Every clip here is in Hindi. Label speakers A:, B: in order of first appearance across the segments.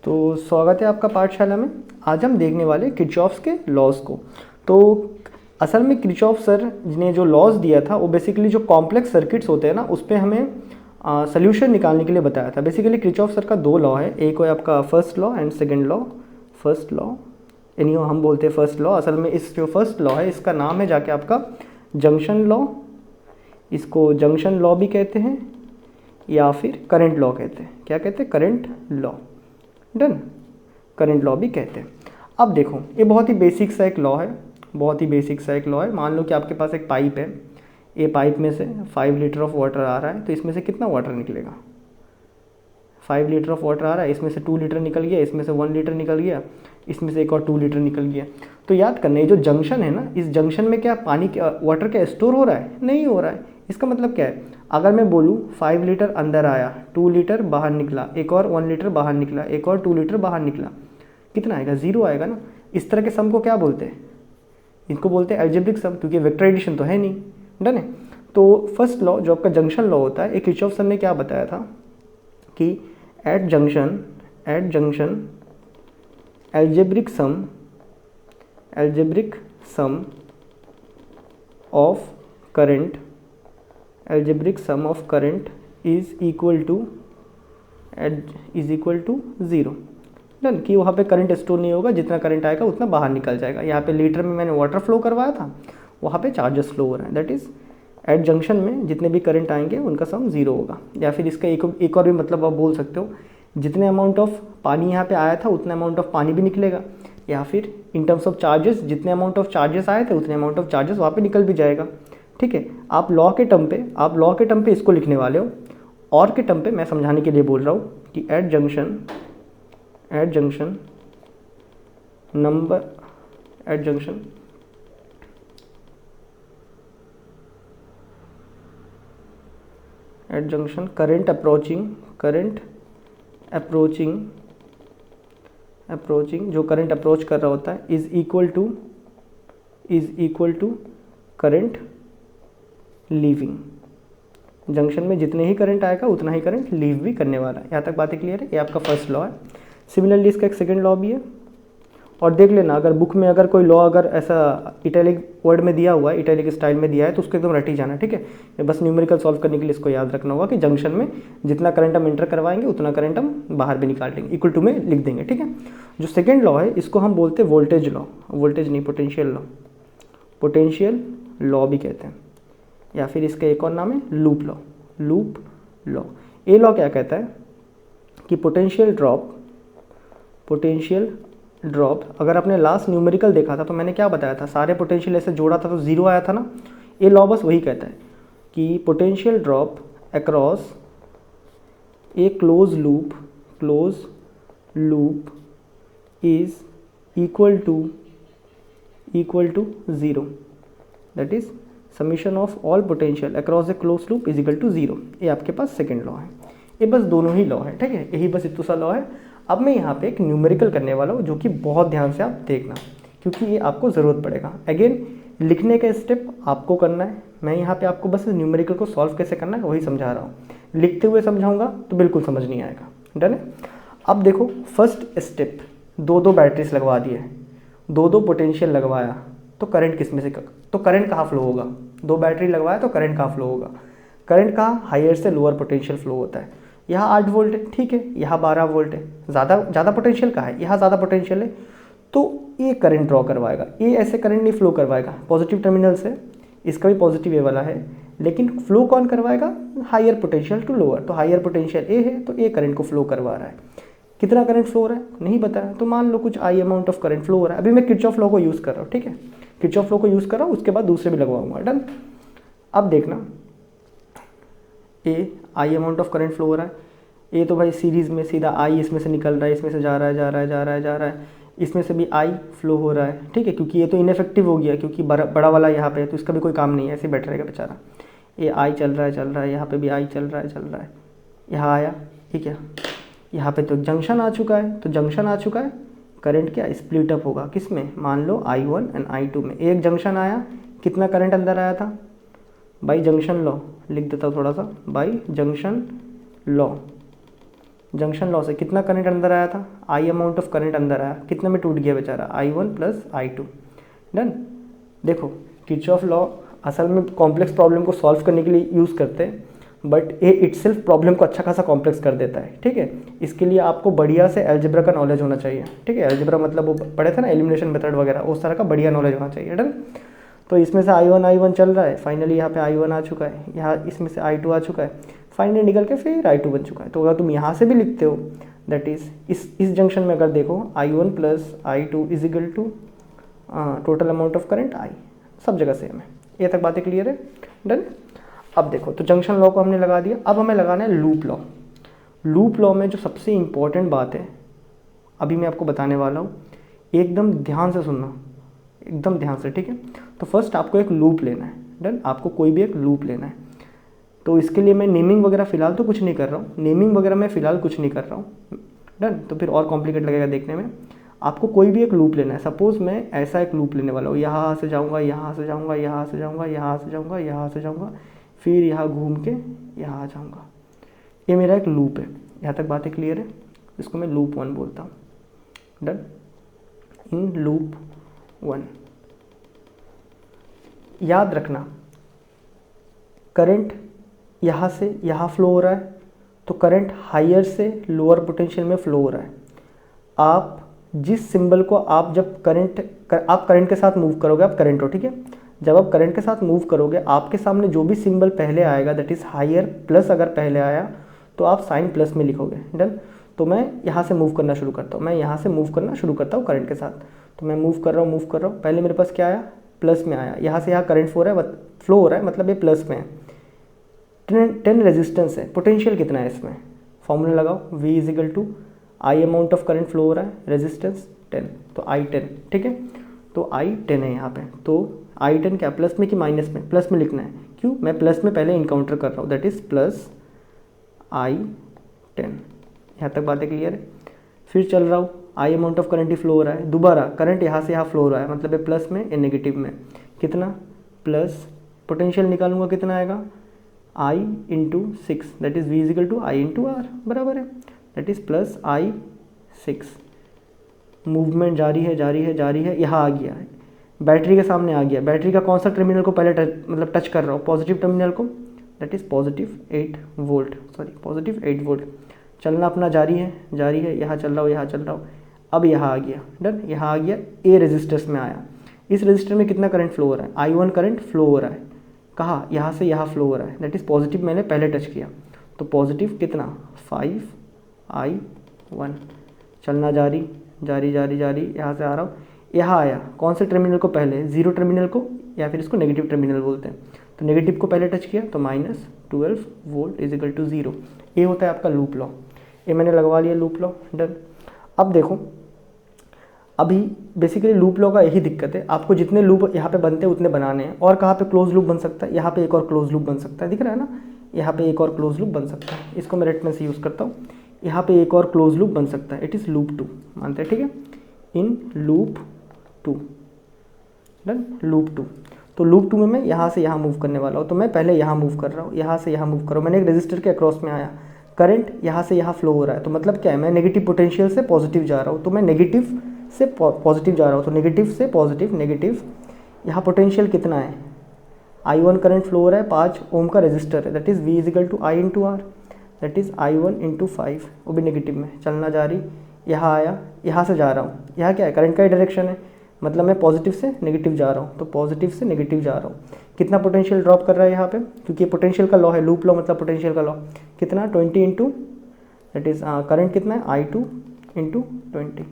A: तो स्वागत है आपका पाठशाला में। आज हम देखने वाले किरचॉफ्स के लॉज को। तो असल में किरचॉफ सर ने जो लॉज दिया था वो बेसिकली जो कॉम्प्लेक्स सर्किट्स होते हैं ना उस पर हमें सोल्यूशन निकालने के लिए बताया था। बेसिकली किरचॉफ सर का दो लॉ है, एक है आपका first law and second law. First law यानी हम बोलते हैं फर्स्ट लॉ, असल में इस जो फर्स्ट लॉ है इसका नाम है जाके आपका जंक्शन लॉ। इसको जंक्शन लॉ भी कहते हैं या फिर करंट लॉ कहते हैं। क्या कहते हैं? Current law. Done, current law भी कहते हैं। अब देखो, ये बहुत ही बेसिक सा एक लॉ है, बहुत ही बेसिक सा एक लॉ है। मान लो कि आपके पास एक पाइप है, ये पाइप में से 5 लीटर ऑफ वाटर आ रहा है, तो इसमें से कितना वाटर निकलेगा? 5 लीटर ऑफ वाटर आ रहा है, इसमें से 2 लीटर निकल गया, इसमें से 1 लीटर निकल गया, इसमें से एक और 2 लीटर निकल गया। तो याद करना, ये जो जंक्शन है ना, इस जंक्शन में क्या पानी वाटर क्या स्टोर हो रहा है? नहीं हो रहा है। इसका मतलब क्या है? अगर मैं बोलूँ 5 लीटर अंदर आया, 2 लीटर बाहर निकला, एक और 1 लीटर बाहर निकला, एक और 2 लीटर बाहर निकला, कितना आएगा? 0 आएगा ना। इस तरह के सम को क्या बोलते हैं? इनको बोलते हैं अलजेब्रिक सम, क्योंकि वेक्टर एडिशन तो है नहीं। डन है। तो फर्स्ट लॉ जो आपका जंक्शन लॉ होता है, एक किरचॉफ सर ने क्या बताया था कि at junction algebraic sum of current is equal to 0। डन, कि वहाँ पे करंट स्टोर नहीं होगा, जितना करंट आएगा उतना बाहर निकल जाएगा। यहाँ पे लीटर में मैंने वाटर फ्लो करवाया था, वहाँ पे चार्जेस फ्लो हो रहे हैं। दैट इज़ एट जंक्शन में जितने भी करंट आएंगे उनका सम 0 होगा। या फिर इसका एक और भी मतलब आप बोल सकते हो, जितने अमाउंट ऑफ पानी यहाँ पे आया था उतने अमाउंट ऑफ पानी भी निकलेगा। या फिर इन टर्म्स ऑफ चार्जेस, जितने अमाउंट ऑफ चार्जेस आए थे उतने अमाउंट ऑफ चार्जेस वहाँ पे निकल भी जाएगा। ठीक है, आप लॉ के टर्म पे इसको लिखने वाले हो, और के टर्म पे मैं समझाने के लिए बोल रहा हूँ कि एट जंक्शन करंट अप्रोचिंग जो करंट अप्रोच कर रहा होता है is equal to current leaving. Junction में जितने ही करंट आएगा उतना ही करंट लीव भी करने वाला है। यहाँ तक बातें क्लियर है? ये आपका फर्स्ट लॉ है। सिमिलरली इसका एक सेकंड लॉ भी है। और देख लेना, अगर बुक में अगर कोई लॉ अगर ऐसा इटैलिक वर्ड में दिया हुआ है, इटैलिक स्टाइल में दिया है, तो उसको एकदम रट ही जाना। ठीक है, ये बस न्यूमेरिकल सॉल्व करने के लिए इसको याद रखना होगा कि जंक्शन में जितना करंट हम इंटर करवाएंगे उतना करंट हम बाहर भी निकाल लेंगे, इक्वल टू में लिख देंगे। ठीक है, जो सेकेंड लॉ है इसको हम बोलते हैं वोल्टेज लॉ, वोल्टेज नहीं पोटेंशियल लॉ भी कहते हैं, या फिर इसका एक और नाम है लूप लॉ। ये लॉ क्या कहता है कि पोटेंशियल ड्रॉप, अगर आपने लास्ट न्यूमेरिकल देखा था तो मैंने क्या बताया था, सारे पोटेंशियल ऐसे जोड़ा था तो 0 आया था ना। ये लॉ बस वही कहता है कि potential drop across a close loop is equal to 0। That is summation of all potential across a close loop is equal to 0। ये आपके पास सेकेंड लॉ है। ये बस दोनों ही लॉ है। ठीक है, यही बस इतना सा लॉ है। अब मैं यहाँ पे एक न्यूमेरिकल करने वाला हूँ, जो कि बहुत ध्यान से आप देखना, क्योंकि ये आपको ज़रूरत पड़ेगा। अगेन, लिखने का स्टेप आपको करना है, मैं यहाँ पे आपको बस न्यूमेरिकल को सॉल्व कैसे करना है वही समझा रहा हूँ। लिखते हुए समझाऊंगा तो बिल्कुल समझ नहीं आएगा। डन है। अब देखो, फर्स्ट स्टेप, 2 बैटरीज लगवा दिए, 2 पोटेंशियल लगवाया, तो करंट किस में से, तो करंट कहाँ फ्लो होगा? 2 बैटरी लगवाया तो करंट कहाँ फ्लो होगा? करंट कहाँ? हायर से लोअर पोटेंशियल फ्लो होता है। यहाँ 8 वोल्ट है, ठीक है, यहाँ 12 वोल्ट है, ज़्यादा पोटेंशियल कहाँ है? यहाँ ज़्यादा पोटेंशियल है, तो ये करंट ड्रॉ करवाएगा। ये ऐसे करंट नहीं फ्लो करवाएगा, पॉजिटिव टर्मिनल से, इसका भी पॉजिटिव ए वाला है, लेकिन फ्लो कौन करवाएगा? Higher potential to lower. तो हायर पोटेंशियल ए है तो ए करंट को फ्लो करवा रहा है। कितना करंट फ्लो हो रहा है नहीं बताया, तो मान लो कुछ आई अमाउंट ऑफ करंट फ्लो हो रहा है। अभी मैं किरचॉफ लॉ को यूज़ कर रहा हूँ। ठीक है, किरचॉफ लॉ को यूज़ कर रहा हूँ, उसके बाद दूसरे भी लगवाऊंगा। डन। अब देखना, a high amount of current flow हो रहा है। ये तो भाई सीरीज़ में सीधा आई इसमें से निकल रहा है, इसमें से जा रहा है, इसमें से भी आई फ्लो हो रहा है। ठीक है, क्योंकि ये तो इनफेक्टिव हो गया, क्योंकि बड़ा वाला यहाँ पे है, तो इसका भी कोई काम नहीं है, ऐसे बैठ रहेगा बेचारा। ये आई चल रहा है, यहाँ पे भी आई चल रहा है, यहाँ आया। ठीक है, यहाँ पे तो जंक्शन आ चुका है, करंट क्या स्प्लिट अप होगा, किस में? मान लो I1 एंड I2 में। एक जंक्शन आया, कितना करंट अंदर आया था? बाई जंक्शन लॉ लिख देता हूँ थोड़ा सा, by junction law junction law से कितना करंट अंदर आया था, आई अमाउंट ऑफ करंट अंदर आया, कितने में टूट गया बेचारा, I1 प्लस I2। डन। देखो किरचॉफ लॉ असल में कॉम्प्लेक्स प्रॉब्लम को सॉल्व करने के लिए यूज़ करते हैं, बट ये इटसेल्फ प्रॉब्लम को अच्छा खासा कॉम्प्लेक्स कर देता है। ठीक है, इसके लिए आपको बढ़िया से अलजेब्रा का नॉलेज होना चाहिए। ठीक है, अलजेब्रा मतलब वो पढ़े थे ना एलिमिनेशन मेथड वगैरह, उस तरह का बढ़िया नॉलेज होना चाहिए। डन। तो इसमें से I1 चल रहा है, फाइनली यहाँ पे I1 आ चुका है, यहाँ इसमें से I2 आ चुका है, फाइनली निकल के फिर I2 बन चुका है। तो अगर तुम यहाँ से भी लिखते हो, दैट इज इस जंक्शन में अगर देखो I1 plus I2 is equal to total amount of current I, सब जगह सेम है। ये तक बातें क्लियर है। डन। अब देखो तो जंक्शन लॉ को हमने लगा दिया, अब हमें लगाना है लूप लॉ। लूप लॉ में जो सबसे इंपॉर्टेंट बात है अभी मैं आपको बताने वाला हूँ, एकदम ध्यान से सुनना, एकदम ध्यान से। ठीक है, तो फर्स्ट आपको एक लूप लेना है। डन। आपको कोई भी एक लूप लेना है, तो इसके लिए मैं नेमिंग वगैरह फ़िलहाल तो कुछ नहीं कर रहा हूँ, नेमिंग वगैरह मैं फ़िलहाल कुछ नहीं कर रहा हूँ। डन। तो फिर और कॉम्प्लिकेट लगेगा देखने में। आपको कोई भी एक लूप लेना है, सपोज़ मैं ऐसा एक लूप लेने वाला हूँ, यहाँ से जाऊँगा, यहाँ से जाऊँगा, यहाँ से जाऊँगा, यहाँ से जाऊँगा, यहाँ से जाऊँगा, फिर यहाँ घूम के यहाँ आ जाऊँगा। ये मेरा एक लूप है। यहाँ तक बातें क्लियर है। इसको मैं लूप 1 बोलता हूँ। डन। इन लूप 1 याद रखना, करंट यहाँ से यहाँ फ्लो हो रहा है, तो करंट हायर से लोअर पोटेंशियल में फ्लो हो रहा है। आप जिस सिंबल को आप जब आप करंट के साथ मूव करोगे, आप करंट हो, ठीक है, जब आप करंट के साथ मूव करोगे आपके सामने जो भी सिंबल पहले आएगा, दैट इज़ हायर प्लस अगर पहले आया तो आप साइन प्लस में लिखोगे। डन। तो मैं यहाँ से मूव करना शुरू करता हूँ, मैं यहाँ से मूव करना शुरू करता हूँ करंट के साथ। तो मैं मूव कर रहा हूँ, पहले मेरे पास क्या आया, प्लस में आया, यहाँ से यहाँ करंट फ्लो हो रहा है, मतलब ये प्लस में है। 10 रेजिस्टेंस है, पोटेंशियल कितना है इसमें, फॉर्मूला लगाओ, V is equal to I amount of current flow हो रहा है, रेजिस्टेंस 10, तो I10। ठीक है, तो I10 है यहाँ पे। तो I10 क्या, प्लस में कि माइनस में, प्लस में लिखना है, क्यों, मैं प्लस में पहले इनकाउंटर कर रहा हूँ, दैट इज़ प्लस I10। यहाँ तक बातें क्लियर है। फिर चल रहा हूँ, आई amount of current he flow हो रहा है, दोबारा करंट यहाँ से यहाँ फ्लो हो रहा है, मतलब ये प्लस में या नेगेटिव में, कितना, प्लस, पोटेंशियल निकालूंगा कितना आएगा, I into 6, that is V is equal to I into R, बराबर है, that is plus I6। Movement जारी है, यहाँ आ गया है, बैटरी के सामने आ गया, बैटरी का कौन सा टर्मिनल को पहले टच कर रहा हूँ, पॉजिटिव टर्मिनल को, दैट इज़ पॉजिटिव 8 वोल्ट। चलना अपना जारी है, यहाँ चल रहा हूँ, अब यहाँ आ गया। डन। यहाँ आ गया, ए रेजिस्टर्स में आया, इस रेजिस्टर में कितना करंट फ्लो हो रहा है, I1 करंट फ्लो हो रहा है, कहाँ, यहाँ से यहाँ फ्लो हो रहा है, दैट इज़ पॉजिटिव, मैंने पहले टच किया, तो पॉजिटिव कितना 5I1। चलना जारी, यहाँ से आ रहा हूँ, यहाँ आया, कौन से टर्मिनल को पहले, जीरो टर्मिनल को, या फिर इसको नेगेटिव टर्मिनल बोलते हैं, तो नेगेटिव को पहले टच किया, तो -12 वोल्ट इज इक्वल टू 0। ये होता है आपका लूप लॉ। ये मैंने लगवा लिया लूप लॉ। डन। अब देखो, अभी बेसिकली लूप लॉ का यही दिक्कत है, आपको जितने लूप यहाँ पे बनते हैं उतने बनाने हैं। और कहाँ पे क्लोज लूप बन सकता है, यहाँ पे एक और क्लोज लूप बन सकता है, दिख रहा है ना, यहाँ पे एक और क्लोज लूप बन सकता है, इसको मैं रेट में से यूज़ करता हूँ, यहाँ पे एक और क्लोज लूप बन सकता है, इट इज़ लूप 2 मानते हैं। ठीक है, इन लूप 2। डन। लूप 2, तो लूप 2 में मैं यहाँ से यहाँ मूव करने वाला हूँ, तो मैं पहले यहाँ मूव कर रहा हूँ, यहाँ से यहाँ मूव कर रहा हूँ, मैंने एक रजिस्टर के अक्रॉस में आया, करंट यहाँ से यहाँ फ्लो हो रहा है, तो मतलब क्या है, मैं नेगेटिव पोटेंशियल से पॉजिटिव जा रहा हूँ, तो मैं नेगेटिव से पॉजिटिव जा रहा हूँ, तो नेगेटिव से पॉजिटिव, नेगेटिव, यहाँ पोटेंशियल कितना है, I1 करंट फ्लो हो रहा है, 5 ओम का रेजिस्टर है, that is V is equal to I into R, that is I1 into 5, वो भी नेगेटिव में। चलना जारी, यहाँ आया, यहाँ से जा रहा हूँ, यहाँ क्या है, करंट का ही डायरेक्शन है, मतलब मैं पॉजिटिव से नेगेटिव जा रहा हूँ, तो पॉजिटिव से नेगेटिव जा रहा हूँ। कितना पोटेंशियल ड्रॉप कर रहा है यहाँ पे, क्योंकि पोटेंशियल का लॉ है, लूप लॉ मतलब पोटेंशियल का लॉ, कितना 20 इंटू, दैट इज़ करंट कितना है, I2 into 20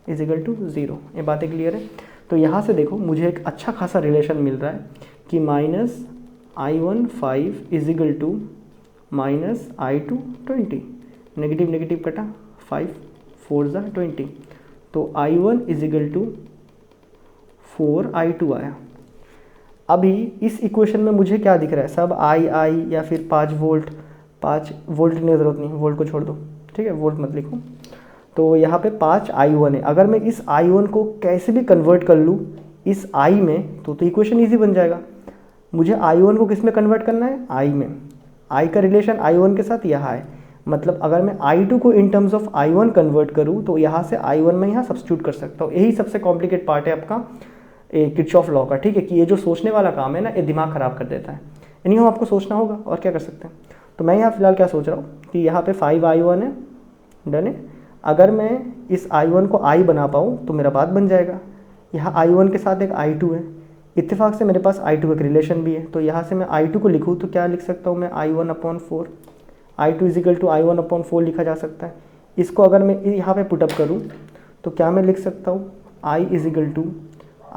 A: is equal to 0। ये बातें क्लियर है। तो यहाँ से देखो मुझे एक अच्छा खासा रिलेशन मिल रहा है कि -I1 5 is equal to -I2 20, negative negative कटा, 5 4 20, तो I1 is equal to 4I2 आया। अभी इस इक्वेशन में मुझे क्या दिख रहा है, सब I या फिर 5 वोल्ट की ज़रूरत नहीं, वोल्ट को छोड़ दो, ठीक है, वोल्ट मत लिखो। तो यहाँ पे 5I1 है, अगर मैं इस I1 को कैसे भी कन्वर्ट कर लूँ इस I में, तो इक्वेशन ईजी बन जाएगा। मुझे I1 को किस में कन्वर्ट करना है, I में, I का रिलेशन I1 के साथ यहाँ है, मतलब अगर मैं I2 को in terms of I1 convert करूँ तो यहाँ से I1 में यहाँ सब्स्टिट्यूट कर सकता हूँ। यही सबसे कॉम्प्लिकेट पार्ट है आपका किरचॉफ लॉ का, ठीक है, कि ये जो सोचने वाला काम है ना, ये दिमाग ख़राब कर देता है। यानी हम आपको सोचना होगा और क्या कर सकते हैं। तो मैं यहाँ फिलहाल क्या सोच रहा हूँ कि यहाँ पे 5I1 है, डन है। अगर मैं इस I1 को I बना पाऊँ तो मेरा बात बन जाएगा। यहाँ I1 के साथ एक I2 है, इत्तेफाक से मेरे पास I2 का रिलेशन भी है। तो यहाँ से मैं I2 को लिखूँ तो क्या लिख सकता हूँ मैं, I1/4, I2 is equal to I1/4 लिखा जा सकता है। इसको अगर मैं यहाँ पे पुटअप करूँ तो क्या मैं लिख सकता हूँ, I इजिकल टू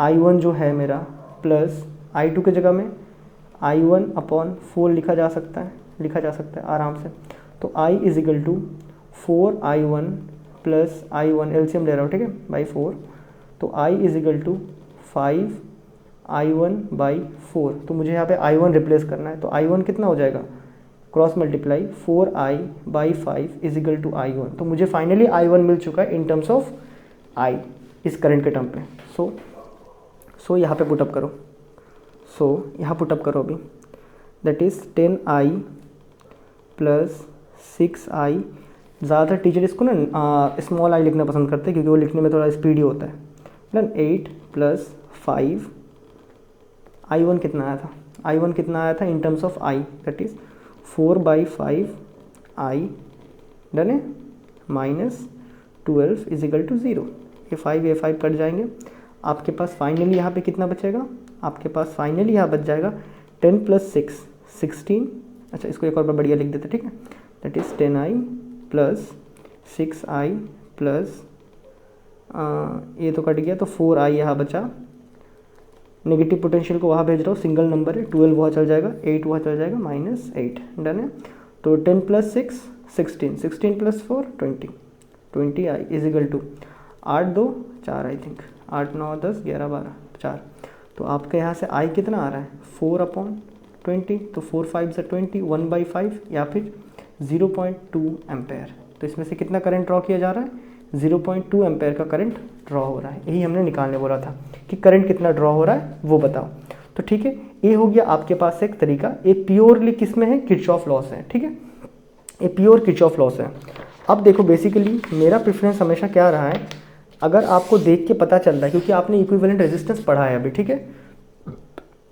A: I1 जो है मेरा प्लस I2 के जगह में I1/4 लिखा जा सकता है आराम से। तो I is equal to 4I1 plus I1, LCM ले रहा हूँ, ठीक है, बाई 4। तो I इजिकल टू 5I1/4। तो मुझे यहाँ पे I1 रिप्लेस करना है। तो I1 कितना हो जाएगा, cross multiply 4I/5 is equal to I1। तो मुझे फाइनली I1 मिल चुका है इन टर्म्स ऑफ I, इस करंट के टर्म पे। सो यहाँ पे पुटअप करो। यहाँ पुटअप करो अभी, that is 10I plus 6I। ज़्यादातर टीचर इसको ना स्मॉल आई लिखना पसंद करते हैं क्योंकि वो लिखने में थोड़ा स्पीडी होता है। डन। 8 प्लस 5, I1 कितना आया था in terms of I, that is 4/5I, done है, माइनस 12 इजिकल टू 0। ये 5 कट जाएंगे, आपके पास फाइनली यहाँ पे कितना बचेगा, आपके पास फाइनली यहाँ बच जाएगा 10 प्लस 6 16। अच्छा, इसको एक और बार बढ़िया लिख देते, ठीक है, that is 10I plus 6I plus ये तो कट गया, तो 4I यहाँ बचा। नेगेटिव पोटेंशियल को वहाँ भेज रहा हूँ, सिंगल नंबर है, 12 वहाँ चल जाएगा, 8 वहाँ चल जाएगा, -8, डन है। तो 10 plus 6 16, 16 plus 4 20I is equal to 8 2 4, I think 8 9 10 11 12 4। तो आपके यहाँ से I कितना आ रहा है, 4/20। तो 4 5 से 20, 1/5 या फिर 0.2 एम्पेयर। तो इसमें से कितना करंट ड्रॉ किया जा रहा है, 0.2 एम्पेयर का करंट ड्रॉ हो रहा है। यही हमने निकालने बोला था कि करंट कितना ड्रॉ हो रहा है वो बताओ। तो ठीक है, ये हो गया आपके पास एक तरीका। ये प्योरली किस में है, किरचॉफ लॉ से है, ठीक है, ये प्योर किरचॉफ लॉ से है। अब देखो बेसिकली मेरा प्रेफरेंस हमेशा क्या रहा है, अगर आपको देख के पता चल रहा है, क्योंकि आपने इक्विवेलेंट रेजिस्टेंस पढ़ा है अभी, ठीक है,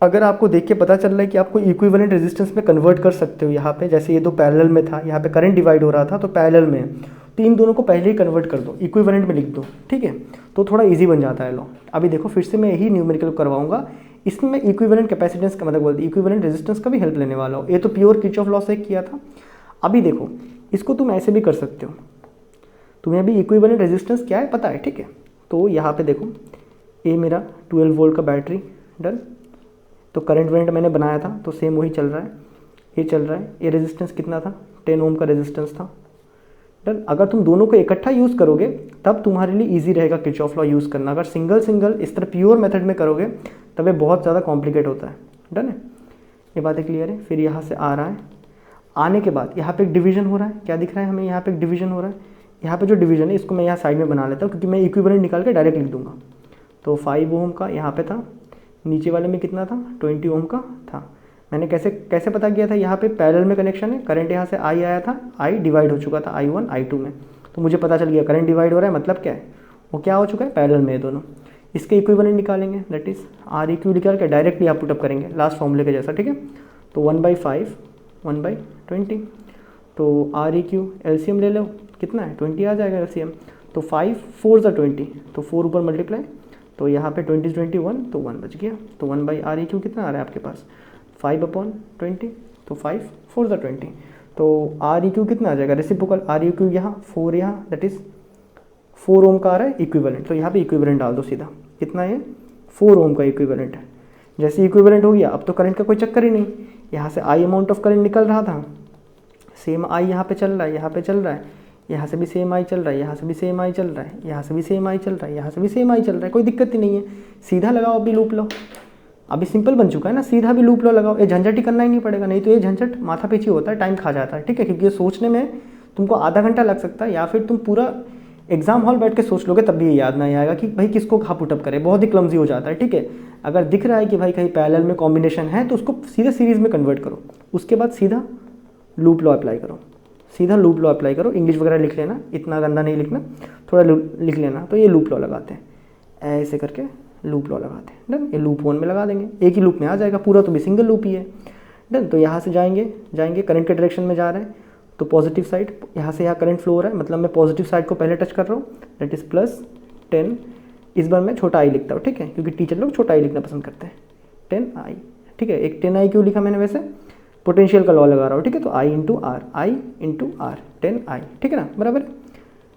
A: अगर आपको देख के पता चल रहा है कि आपको इक्विवेलेंट रेजिस्टेंस में कन्वर्ट कर सकते हो, यहाँ पे जैसे ये दो पैरेलल में था, यहाँ पे करंट डिवाइड हो रहा था तो पैरेलल में, तो इन दोनों को पहले ही कन्वर्ट कर दो, इक्विवेलेंट में लिख दो, ठीक है, तो थोड़ा इजी बन जाता है लॉ। अभी देखो फिर से मैं यही न्यूमेरिकल करवाऊंगा, इसमें मैं इक्विवेलेंट कैपेसिटेंस का मतलब बोलती इक्विवेलेंट रेजिस्टेंस का भी हेल्प लेने वाला हूँ। ये तो प्योर किरचॉफ लॉ से किया था। अभी देखो इसको तुम ऐसे भी कर सकते हो, तुम्हें अभी इक्विवेलेंट रेजिस्टेंस क्या है पता है, ठीक है। तो यहाँ पे देखो ये मेरा 12 वोल्ट का बैटरी, डन। तो करंट वेंट मैंने बनाया था तो सेम वही चल रहा है, ये चल रहा है। ये रेजिस्टेंस कितना था, 10 ओम का रेजिस्टेंस था, डन। अगर तुम दोनों को इकट्ठा यूज़ करोगे तब तुम्हारे लिए इजी रहेगा किरचॉफ लॉ यूज़ करना। अगर सिंगल सिंगल इस तरह प्योर मेथड में करोगे तब ये बहुत ज़्यादा कॉम्प्लिकेट होता है, डन है। ये बातें क्लियर है। फिर यहाँ से आ रहा है, आने के बाद यहाँ पे एक डिवीजन हो रहा है, क्या दिख रहा है हमें, यहाँ पे एक डिवीजन हो रहा है। यहाँ पे जो डिवीजन है इसको मैं यहाँ साइड में बना लेता हूँ क्योंकि मैं इक्विवेलेंट निकाल के डायरेक्ट लिख दूंगा। तो 5 ओम का यहाँ पे था, नीचे वाले में कितना था, 20 ओम का था। मैंने कैसे पता किया था, यहाँ पे पैरेलल में कनेक्शन है, करंट यहाँ से I आया था, I डिवाइड हो चुका था I1 I2 में, तो मुझे पता चल गया करंट डिवाइड हो रहा है, मतलब क्या है, वो क्या हो चुका है, पैरेलल में ये दोनों। इसके इक्विवेलेंट निकालेंगे, दैट इज़ REQ निकाल के डायरेक्टली आप पुटअप करेंगे लास्ट फॉर्मूले के जैसा, ठीक है। तो 1/5 1/20, तो REQ एलसीएम ले लो, कितना है 20 आ जाएगा एलसीएम। तो 5 4 ज़ा 20, तो 4 ऊपर मल्टीप्लाई, तो यहाँ पे 20 21, तो 1 बच गया। तो 1/REQ कितना आ रहा है आपके पास, 5/20, तो 5 4 ज़ा 20, तो REQ कितना आ जाएगा, रेसिप्रोकल REQ यहाँ 4 यहाँ, दैट इज़ 4 ओम का आ रहा है इक्विवेलेंट। तो यहाँ पे इक्विवेलेंट डाल दो सीधा, कितना है 4 ओम का इक्विवेलेंट है। जैसे इक्विवेलेंट हो गया अब तो करंट का कोई चक्कर ही नहीं, यहाँ से I अमाउंट ऑफ करंट निकल रहा था, सेम I यहाँ पे चल रहा है, यहाँ पे चल रहा है, यहाँ से भी सेम I चल रहा है, यहाँ से भी सेम I चल रहा है, यहाँ से भी सेम I चल रहा है, यहाँ से भी सेम I चल रहा है, कोई दिक्कत ही नहीं है। सीधा लगाओ अभी लूप लो, अभी सिंपल बन चुका है ना, सीधा भी लूप लो लगाओ, ये झंझट ही करना ही नहीं पड़ेगा, नहीं तो ये झंझट माथा पीछे होता है, टाइम खा जाता है, ठीक है, क्योंकि ये सोचने में तुमको आधा घंटा लग सकता है, या फिर तुम पूरा एग्जाम हॉल बैठ के सोच लोगे तब भी ये याद नहीं आएगा कि भाई किसको कहाँ पुटअप करे, बहुत ही क्लमजी हो जाता है, ठीक है। अगर दिख रहा है कि भाई कहीं पैरेलल में कॉम्बिनेशन है तो उसको सीधे सीरीज में कन्वर्ट करो, उसके बाद सीधा लूप लॉ अप्लाई करो, सीधा लूप लॉ अप्लाई करो, इंग्लिश वगैरह लिख लेना, इतना गंदा नहीं लिखना, थोड़ा लिख लेना। तो ये लूप लॉ लगाते हैं, ऐसे करके लूप लॉ लगाते हैं। डन, ये लूप 1 में लगा देंगे, एक ही लूप में आ जाएगा, पूरा तो भी सिंगल लूप ही है। डन, तो यहाँ से जाएंगे करंट के डायरेक्शन में जा रहे हैं, तो पॉजिटिव साइड, यहाँ से यहाँ करंट फ्लो हो रहा है, मतलब मैं पॉजिटिव साइड को पहले टच कर रहा हूँ, दैट इज़ +10। इस बार मैं छोटा आई लिखता हूँ, ठीक है, क्योंकि टीचर लोग छोटा आई लिखना पसंद करते हैं, 10I। ठीक है, एक 10I क्यों लिखा मैंने, वैसे पोटेंशियल का लॉ लगा रहा हूँ, ठीक है, तो I इंटू R 10I, ठीक है ना, बराबर।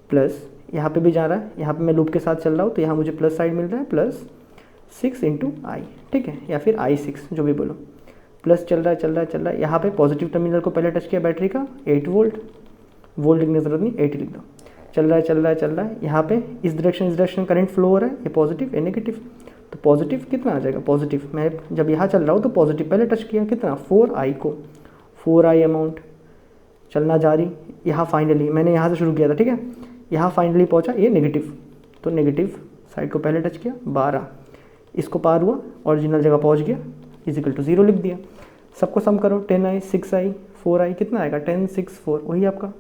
A: प्लस यहाँ पे भी जा रहा है, यहाँ पे मैं लूप के साथ चल रहा हूँ, तो यहाँ मुझे प्लस साइड मिल रहा है, +6 इंटू I, ठीक है, या फिर I6 जो भी बोलो, प्लस चल रहा है। यहाँ पे पॉजिटिव टर्मिनल को पहले टच किया बैटरी का, 8 वोल्ट लिखने की जरूरत नहीं, 8 लिख दो। चल रहा है, यहाँ पे इस डायरेक्शन करंट फ्लो हो रहा है, ये पॉजिटिव, ये नेगेटिव। तो पॉजिटिव कितना आ जाएगा, पॉजिटिव, मैं जब यहाँ चल रहा हूँ तो पॉजिटिव पहले टच किया, कितना, 4I को, 4I अमाउंट, चलना जारी। यहाँ फाइनली मैंने यहाँ से शुरू किया था, ठीक है, यहाँ फाइनली पहुँचा ये नेगेटिव, तो नेगेटिव साइड को पहले टच किया, 12, इसको पार हुआ, ओरिजिनल जगह पहुँच गया, =0 लिख दिया। सबको सम करो, 10I 6I 4I कितना आएगा, 10 6 4, वही आपका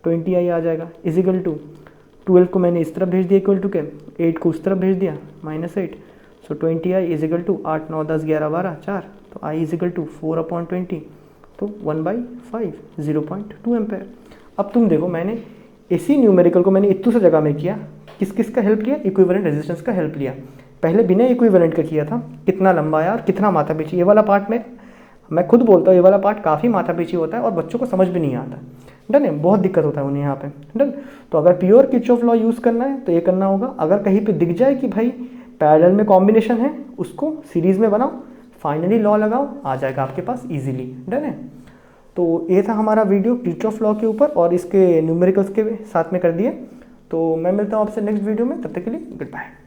A: 20I आ जाएगा, =12 को मैंने इस तरफ भेज दिया, इक्वल टू क्या, 8 को उस तरफ भेज दिया, -8, सो 20I =8 9 10 11 12 4, तो I =4/20, तो 1/5 0.2 एम्पेयर। अब तुम देखो, मैंने इसी न्यूमेरिकल को मैंने इतनी सी जगह में किया, किस का हेल्प लिया, इक्विवेलेंट रेजिस्टेंस का हेल्प लिया। पहले बिना इक्विवेलेंट का किया था, कितना लंबा यार, कितना माथा पीछी, ये वाला पार्ट में मैं खुद बोलता हूँ, ये वाला पार्ट काफ़ी माथा पीछी होता है और बच्चों को समझ भी नहीं आता। डन है, बहुत दिक्कत होता है उन्हें यहाँ पे। डन, तो अगर प्योर किरचॉफ लॉ यूज़ करना है तो ये करना होगा। अगर कहीं पे दिख जाए कि भाई पैरेलल में कॉम्बिनेशन है, उसको सीरीज़ में बनाओ, फाइनली लॉ लगाओ, आ जाएगा आपके पास ईजिली। डन है, तो ये था हमारा वीडियो किरचॉफ लॉ के ऊपर और इसके न्यूमेरिकल्स के साथ में कर दिए। तो मैं मिलता हूँ आपसे नेक्स्ट वीडियो में, तब तक के लिए गुड बाय।